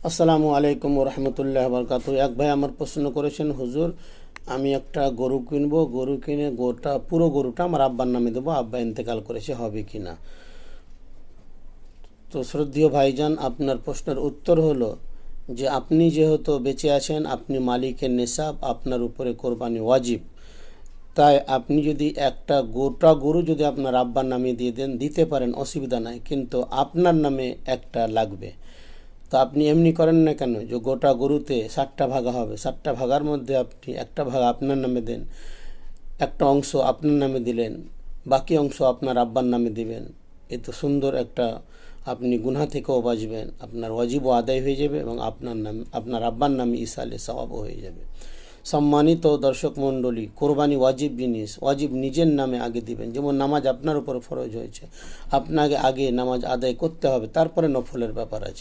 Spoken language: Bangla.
আসসালামু আলাইকুম রহমতুল্লাহ বরকাত। এক ভাই আমার প্রশ্ন করেছেন, হুজুর আমি একটা গরু কিনবো, গরু কিনে পুরো গরুটা আমার আব্বার নামে দেবো, আব্বা ইন্তেকাল করেছে, হবে কি না? তো শ্রদ্ধেয় ভাইজান, আপনার প্রশ্নের উত্তর হলো যে আপনি যেহেতু বেঁচে আছেন, আপনি মালিকের নেশাব, আপনার উপরে কোরবানি ওয়াজিব। তাই আপনি যদি একটা গরু যদি আপনার আব্বার নামে দিয়ে দেন, দিতে পারেন, অসুবিধা নাই, কিন্তু আপনার নামে একটা লাগবে। তো আপনি এমনি করেন না কেন যে গোটা গরুতে 60টা ভাগা হবে, 60টা ভাগার মধ্যে আপনি একটা ভাগ আপনার নামে দেন, একটা অংশ আপনার নামে দিলেন, বাকি অংশ আপনার আব্বার নামে দিবেন। এ তো সুন্দর একটা, আপনি গুনাহ থেকেও বাঁচবেন, আপনার ওয়াজিবও আদায় হয়ে যাবে এবং আপনার আব্বার নামে ইসালে সওয়াবও হয়ে যাবে। সম্মানিত দর্শক মণ্ডলী, কোরবানি ওয়াজিব জিনিস, ওয়াজিব নিজের নামে আগে দিবেন। যেমন নামাজ আপনার উপর ফরজ হয়েছে, আপনাকে আগে নামাজ আদায় করতে হবে, তারপরে নফলের ব্যাপার আছে।